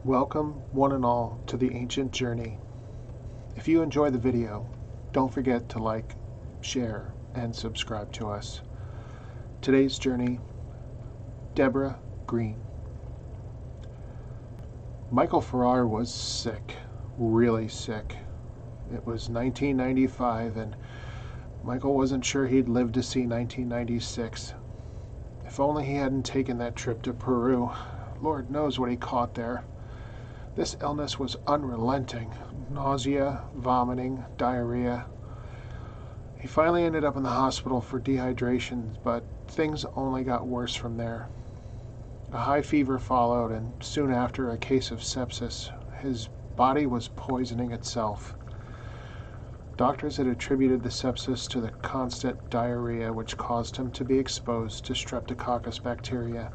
Welcome, one and all, to the ancient journey. If you enjoy the video, don't forget to like, share, and subscribe to us. Today's journey, Debra Green. Michael Farrar was sick, really sick. It was 1995, and Michael wasn't sure he'd live to see 1996. If only he hadn't taken that trip to Peru. Lord knows what he caught there. This illness was unrelenting. Nausea, vomiting, diarrhea. He finally ended up in the hospital for dehydration, but things only got worse from there. A high fever followed, and soon after, a case of sepsis. His body was poisoning itself. Doctors had attributed the sepsis to the constant diarrhea, which caused him to be exposed to Streptococcus bacteria.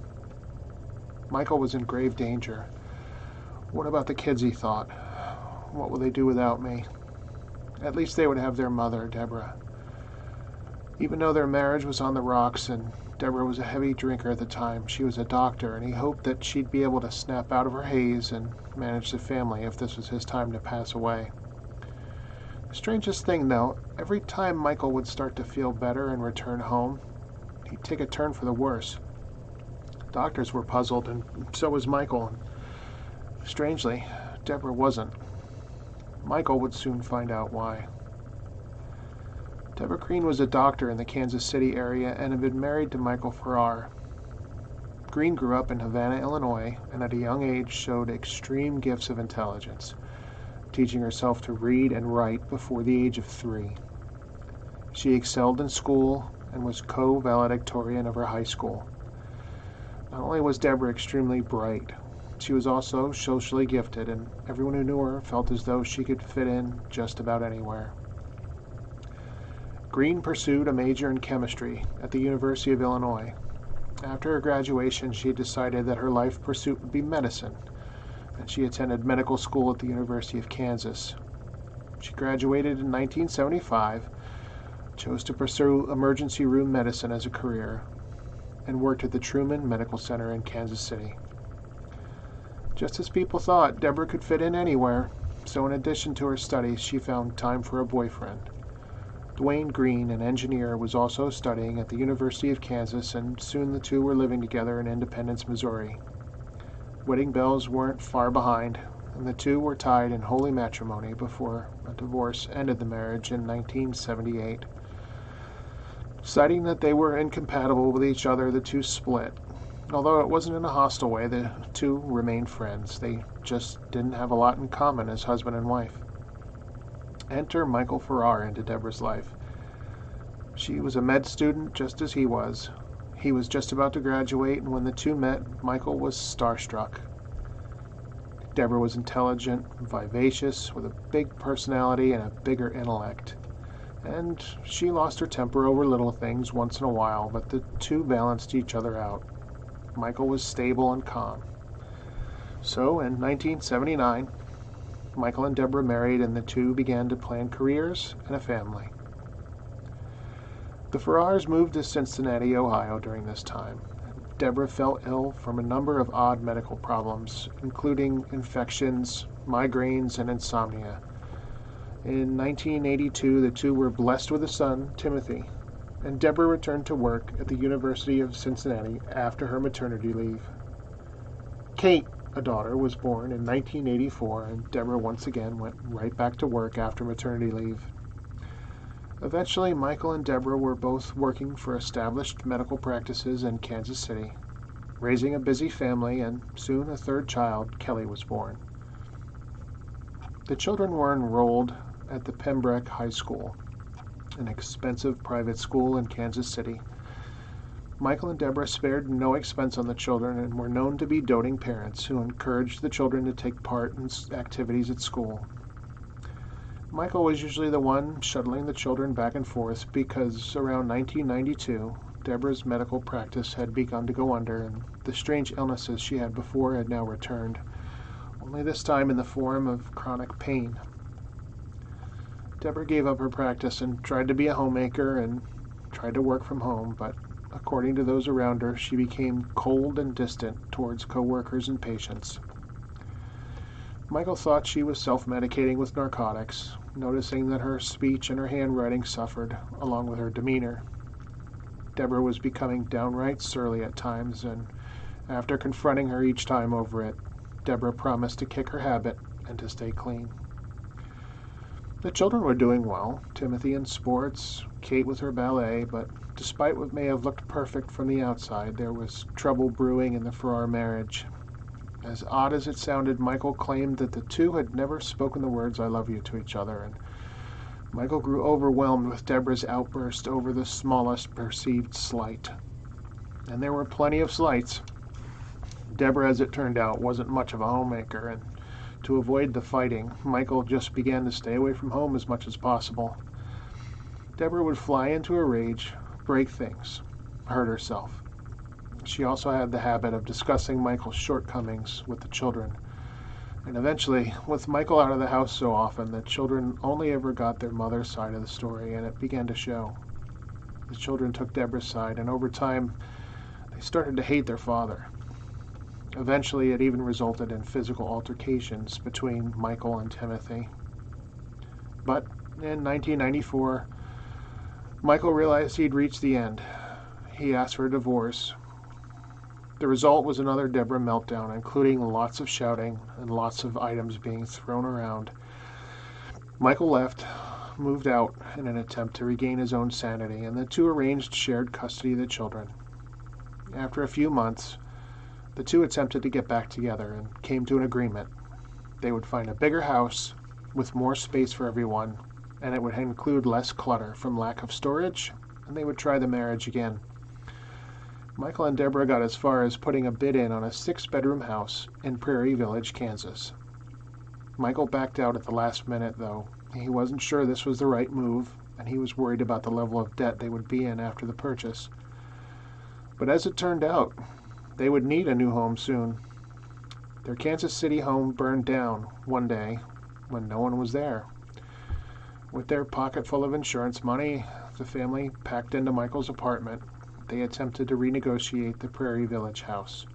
Michael was in grave danger. What about the kids, he thought? What will they do without me? At least they would have their mother, Debra. Even though their marriage was on the rocks and Debra was a heavy drinker at the time, she was a doctor, and he hoped that she'd be able to snap out of her haze and manage the family if this was his time to pass away. The strangest thing, though, every time Michael would start to feel better and return home, he'd take a turn for the worse. Doctors were puzzled, and so was Michael. Strangely, Debra wasn't. Michael would soon find out why. Debra Green was a doctor in the Kansas City area and had been married to Michael Farrar. Green grew up in Havana, Illinois, and at a young age showed extreme gifts of intelligence, teaching herself to read and write before the age of 3. She excelled in school and was co-valedictorian of her high school. Not only was Debra extremely bright, she was also socially gifted, and everyone who knew her felt as though she could fit in just about anywhere. Green pursued a major in chemistry at the University of Illinois. After her graduation, she decided that her life pursuit would be medicine, and she attended medical school at the University of Kansas. She graduated in 1975, chose to pursue emergency room medicine as a career, and worked at the Truman Medical Center in Kansas City. Just as people thought, Debra could fit in anywhere, so in addition to her studies, she found time for a boyfriend. Dwayne Green, an engineer, was also studying at the University of Kansas, and soon the two were living together in Independence, Missouri. Wedding bells weren't far behind, and the two were tied in holy matrimony before a divorce ended the marriage in 1978. Deciding that they were incompatible with each other, the two split. Although it wasn't in a hostile way, the two remained friends. They just didn't have a lot in common as husband and wife. Enter Michael Farrar into Debra's life. She was a med student just as he was. He was just about to graduate, and when the two met, Michael was starstruck. Debra was intelligent, vivacious, with a big personality and a bigger intellect. And she lost her temper over little things once in a while, but the two balanced each other out. Michael was stable and calm. So, in 1979, Michael and Debra married, and the two began to plan careers and a family. The Farrars moved to Cincinnati, Ohio during this time. Debra fell ill from a number of odd medical problems, including infections, migraines, and insomnia. In 1982, the two were blessed with a son, Timothy, and Debra returned to work at the University of Cincinnati after her maternity leave. Kate, a daughter, was born in 1984, and Debra once again went right back to work after maternity leave. Eventually, Michael and Debra were both working for established medical practices in Kansas City, raising a busy family, and soon a third child, Kelly, was born. The children were enrolled at the Pembroke High School, an expensive private school in Kansas City. Michael and Debra spared no expense on the children and were known to be doting parents who encouraged the children to take part in activities at school. Michael was usually the one shuttling the children back and forth because around 1992, Debra's medical practice had begun to go under, and the strange illnesses she had before had now returned, only this time in the form of chronic pain. Debra gave up her practice and tried to be a homemaker and tried to work from home, but according to those around her, she became cold and distant towards co-workers and patients. Michael thought she was self-medicating with narcotics, noticing that her speech and her handwriting suffered, along with her demeanor. Debra was becoming downright surly at times, and after confronting her each time over it, Debra promised to kick her habit and to stay clean. The children were doing well, Timothy in sports, Kate with her ballet, but despite what may have looked perfect from the outside, there was trouble brewing in the Farrar marriage. As odd as it sounded, Michael claimed that the two had never spoken the words "I love you" to each other, and Michael grew overwhelmed with Debra's outburst over the smallest perceived slight. And there were plenty of slights. Debra, as it turned out, wasn't much of a homemaker, and to avoid the fighting, Michael just began to stay away from home as much as possible. Debra would fly into a rage, break things, hurt herself. She also had the habit of discussing Michael's shortcomings with the children. And eventually, with Michael out of the house so often, the children only ever got their mother's side of the story, and it began to show. The children took Debra's side, and over time, they started to hate their father. Eventually, it even resulted in physical altercations between Michael and Timothy. But in 1994, Michael realized he'd reached the end. He asked for a divorce. The result was another Debra meltdown, including lots of shouting and lots of items being thrown around. Michael left, moved out in an attempt to regain his own sanity, and the two arranged shared custody of the children. After a few months, the two attempted to get back together and came to an agreement. They would find a bigger house with more space for everyone, and it would include less clutter from lack of storage, and they would try the marriage again. Michael and Debra got as far as putting a bid in on a 6-bedroom house in Prairie Village, Kansas. Michael backed out at the last minute, though. He wasn't sure this was the right move, and he was worried about the level of debt they would be in after the purchase. But as it turned out, they would need a new home soon. Their Kansas City home burned down one day when no one was there. With their pocket full of insurance money, the family packed into Michael's apartment. They attempted to renegotiate the Prairie Village house.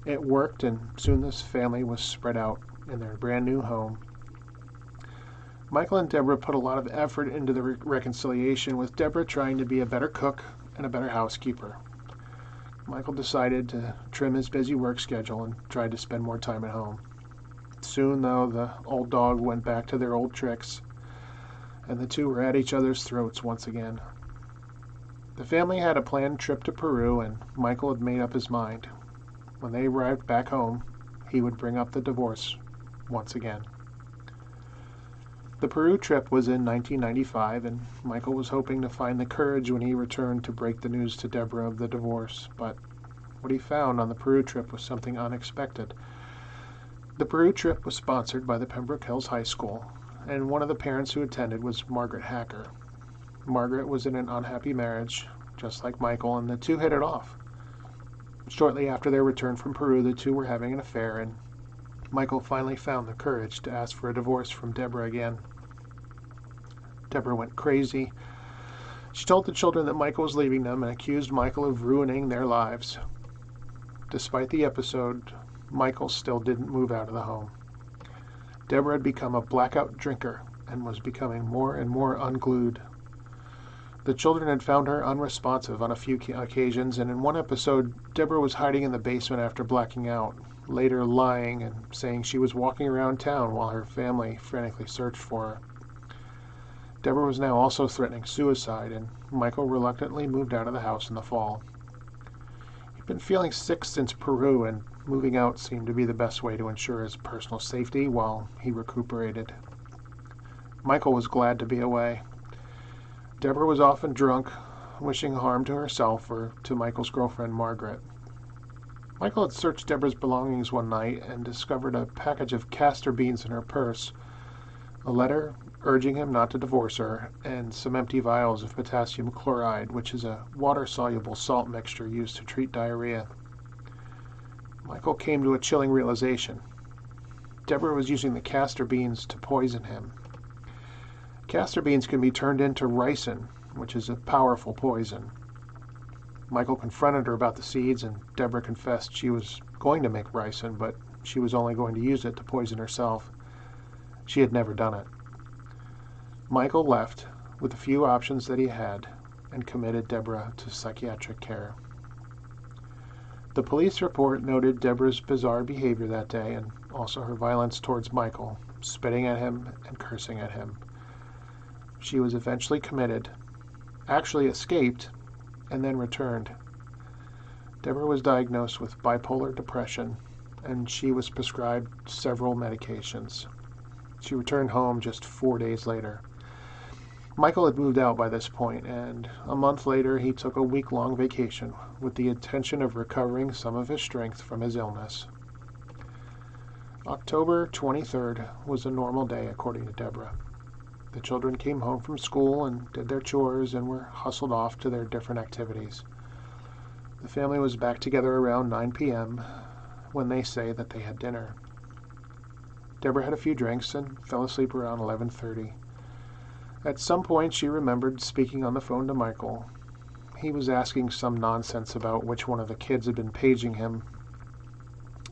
It worked, and soon this family was spread out in their brand new home. Michael and Debra put a lot of effort into the reconciliation, with Debra trying to be a better cook and a better housekeeper. Michael decided to trim his busy work schedule and tried to spend more time at home. Soon, though, the old dog went back to their old tricks, and the two were at each other's throats once again. The family had a planned trip to Peru, and Michael had made up his mind. When they arrived back home, he would bring up the divorce once again. The Peru trip was in 1995, and Michael was hoping to find the courage when he returned to break the news to Debra of the divorce, but what he found on the Peru trip was something unexpected. The Peru trip was sponsored by the Pembroke Hills High School, and one of the parents who attended was Margaret Hacker. Margaret was in an unhappy marriage, just like Michael, and the two hit it off. Shortly after their return from Peru, the two were having an affair, and Michael finally found the courage to ask for a divorce from Debra again. Debra went crazy. She told the children that Michael was leaving them and accused Michael of ruining their lives. Despite the episode, Michael still didn't move out of the home. Debra had become a blackout drinker and was becoming more and more unglued. The children had found her unresponsive on a few occasions, and in one episode, Debra was hiding in the basement after blacking out, later lying and saying she was walking around town while her family frantically searched for her. Debra was now also threatening suicide, and Michael reluctantly moved out of the house in the fall. He'd been feeling sick since Peru, and moving out seemed to be the best way to ensure his personal safety while he recuperated. Michael was glad to be away. Debra was often drunk, wishing harm to herself or to Michael's girlfriend, Margaret. Michael had searched Debra's belongings one night and discovered a package of castor beans in her purse, a letter urging him not to divorce her, and some empty vials of potassium chloride, which is a water-soluble salt mixture used to treat diarrhea. Michael came to a chilling realization. Debra was using the castor beans to poison him. Castor beans can be turned into ricin, which is a powerful poison. Michael confronted her about the seeds, and Debra confessed she was going to make ricin, but she was only going to use it to poison herself. She had never done it. Michael left with the few options that he had and committed Debra to psychiatric care. The police report noted Debra's bizarre behavior that day and also her violence towards Michael, spitting at him and cursing at him. She was eventually committed, actually escaped, and then returned. Debra was diagnosed with bipolar depression, and she was prescribed several medications. She returned home just 4 days later. Michael had moved out by this point, and a month later he took a week-long vacation with the intention of recovering some of his strength from his illness. October 23rd was a normal day, according to Debra. The children came home from school and did their chores and were hustled off to their different activities. The family was back together around 9 p.m. when they say that they had dinner. Debra had a few drinks and fell asleep around 11:30. At some point, she remembered speaking on the phone to Michael. He was asking some nonsense about which one of the kids had been paging him.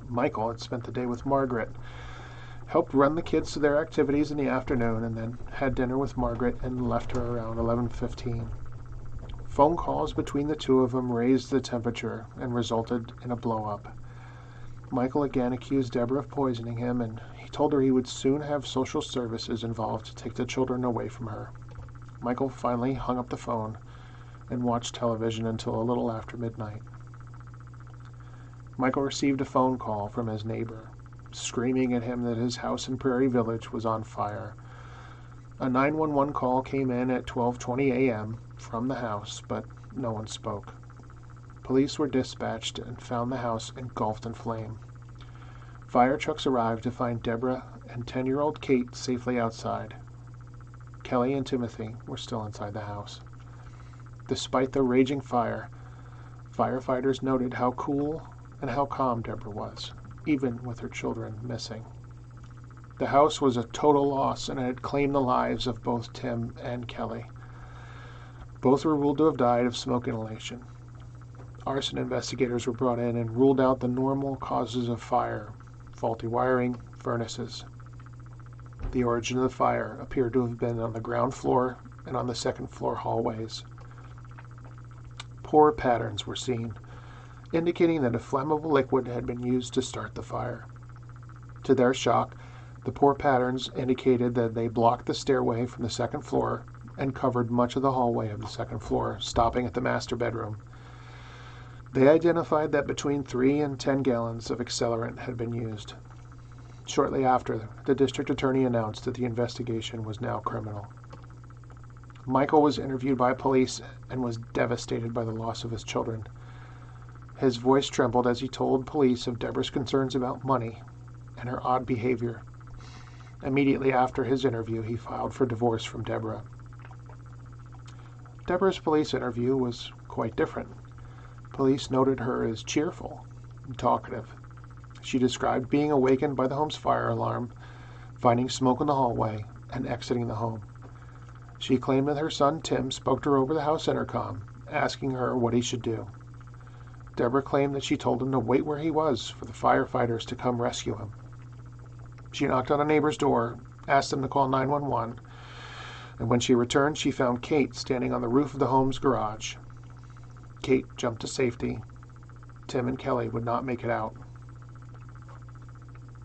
Michael had spent the day with Margaret, helped run the kids to their activities in the afternoon, and then had dinner with Margaret and left her around 11:15. Phone calls between the two of them raised the temperature and resulted in a blow-up. Michael again accused Debra of poisoning him, and he told her he would soon have social services involved to take the children away from her. Michael finally hung up the phone and watched television until a little after midnight. Michael received a phone call from his neighbor, screaming at him that his house in Prairie Village was on fire. A 911 call came in at 12:20 a.m. from the house, but no one spoke. Police were dispatched and found the house engulfed in flame. Fire trucks arrived to find Debra and 10-year-old Kate safely outside. Kelly and Timothy were still inside the house. Despite the raging fire, firefighters noted how cool and how calm Debra was, even with her children missing. The house was a total loss, and it had claimed the lives of both Tim and Kelly. Both were ruled to have died of smoke inhalation. Arson investigators were brought in and ruled out the normal causes of fire: faulty wiring, furnaces. The origin of the fire appeared to have been on the ground floor and on the second-floor hallways. Pour patterns were seen, indicating that a flammable liquid had been used to start the fire. To their shock, the pour patterns indicated that they blocked the stairway from the second floor and covered much of the hallway of the second floor, stopping at the master bedroom. They identified that between 3 and 10 gallons of accelerant had been used. Shortly after, the district attorney announced that the investigation was now criminal. Michael was interviewed by police and was devastated by the loss of his children. His voice trembled as he told police of Debra's concerns about money and her odd behavior. Immediately after his interview, he filed for divorce from Debra. Debra's police interview was quite different. Police noted her as cheerful and talkative. She described being awakened by the home's fire alarm, finding smoke in the hallway, and exiting the home. She claimed that her son Tim spoke to her over the house intercom, asking her what he should do. Debra claimed that she told him to wait where he was for the firefighters to come rescue him. She knocked on a neighbor's door, asked him to call 911, and when she returned, she found Kate standing on the roof of the home's garage. Kate jumped to safety. Tim and Kelly would not make it out.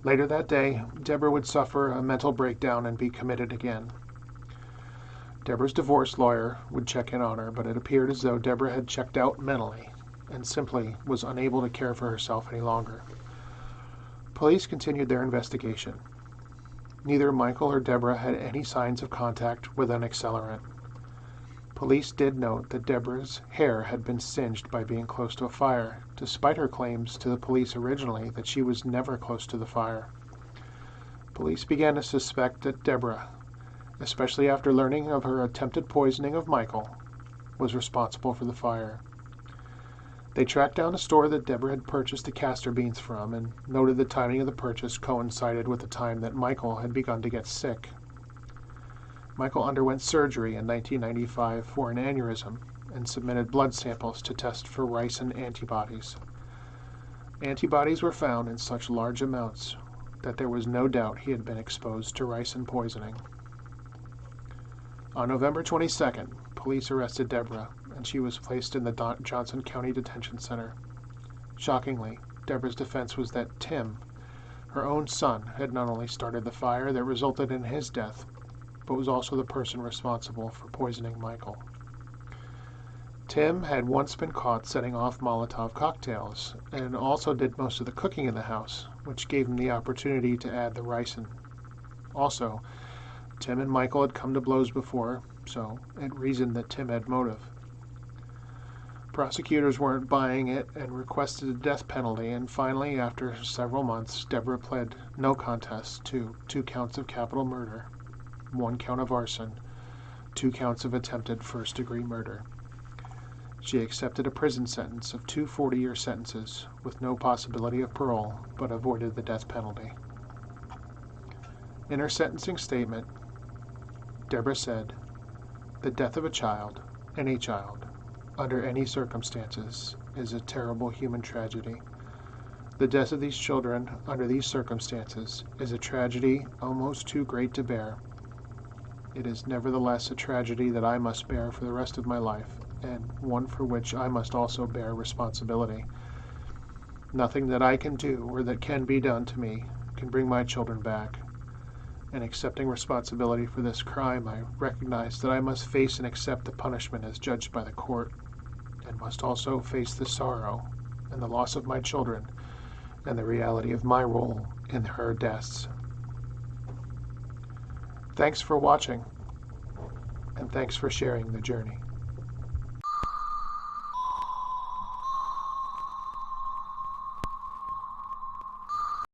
Later that day, Debra would suffer a mental breakdown and be committed again. Debra's divorce lawyer would check in on her, but it appeared as though Debra had checked out mentally and simply was unable to care for herself any longer. Police continued their investigation. Neither Michael or Debra had any signs of contact with an accelerant. Police did note that Debra's hair had been singed by being close to a fire, despite her claims to the police originally that she was never close to the fire. Police began to suspect that Debra, especially after learning of her attempted poisoning of Michael, was responsible for the fire. They tracked down a store that Debra had purchased the castor beans from and noted the timing of the purchase coincided with the time that Michael had begun to get sick. Michael underwent surgery in 1995 for an aneurysm and submitted blood samples to test for ricin antibodies. Antibodies were found in such large amounts that there was no doubt he had been exposed to ricin poisoning. On November 22nd, police arrested Debra, and she was placed in the Johnson County Detention Center. Shockingly, Debra's defense was that Tim, her own son, had not only started the fire that resulted in his death, but was also the person responsible for poisoning Michael. Tim had once been caught setting off Molotov cocktails and also did most of the cooking in the house, which gave him the opportunity to add the ricin. Also, Tim and Michael had come to blows before, so it reasoned that Tim had motive. Prosecutors weren't buying it and requested a death penalty, and finally, after several months, Debra pled no contest to 2 counts of capital murder, 1 count of arson, 2 counts of attempted first-degree murder. She accepted a prison sentence of 2 40-year sentences with no possibility of parole, but avoided the death penalty. In her sentencing statement, Debra said, "The death of a child, any child, under any circumstances, is a terrible human tragedy. The death of these children under these circumstances is a tragedy almost too great to bear. It is nevertheless a tragedy that I must bear for the rest of my life, and one for which I must also bear responsibility. Nothing that I can do or that can be done to me can bring my children back. In accepting responsibility for this crime, I recognize that I must face and accept the punishment as judged by the court, and must also face the sorrow and the loss of my children and the reality of my role in her deaths." Thanks for watching, and thanks for sharing the journey.